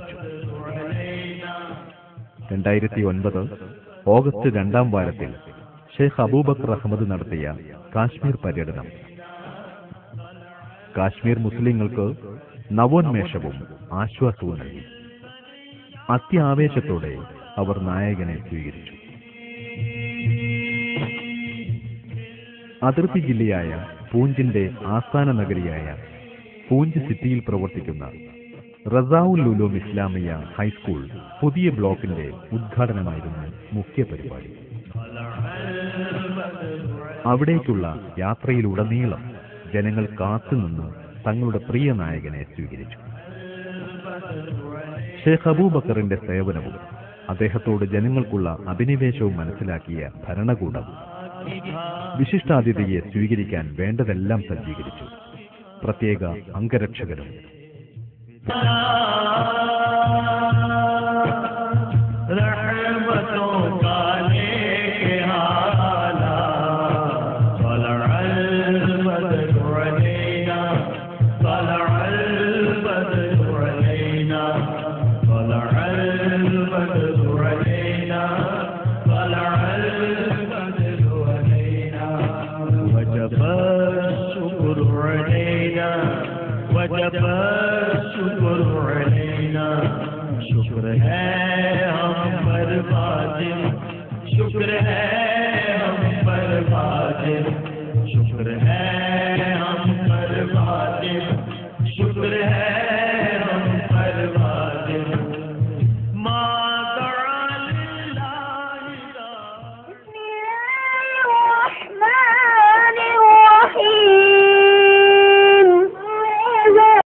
ആരംഭിച്ചു. 2009 ഓഗസ്റ്റ് 2-ാം വാരത്തിൽ ഷെയ്ഖ് അബൂബക്കർ അഹമ്മദ് നടത്തിയ കാശ്മീർ പര്യടനം കാശ്മീർ മുസ്ലിങ്ങൾക്ക് നവോന്മേഷവും ആശ്വാസവും നൽകി. അത്യാവേശത്തോടെ അവർ നായകനെ സ്വീകരിച്ചു. അതിർത്തി ജില്ലയായ പൂഞ്ചിന്റെ ആസ്ഥാന നഗരിയായ പൂഞ്ച് സിറ്റിയിൽ പ്രവർത്തിക്കുന്ന റസാഉൽ ഉലൂം ഇസ്ലാമിയ ഹൈസ്കൂൾ പുതിയ ബ്ലോക്കിന്റെ ഉദ്ഘാടനമായിരുന്നു മുഖ്യ പരിപാടി. അവിടേക്കുള്ള യാത്രയിലുടനീളം ജനങ്ങൾ കാത്തുനിന്ന് തങ്ങളുടെ പ്രിയ നായകനെ സ്വീകരിച്ചു. ഷെയ്ഖ് അബൂബക്കറിന്റെ സേവനവും അദ്ദേഹത്തോട് ജനങ്ങൾക്കുള്ള അഭിനിവേശവും മനസ്സിലാക്കിയ ഭരണകൂടം വിശിഷ്ടാതിഥിയെ സ്വീകരിക്കാൻ വേണ്ടതെല്ലാം സജ്ജീകരിച്ചു. പ്രത്യേക അംഗരക്ഷകരും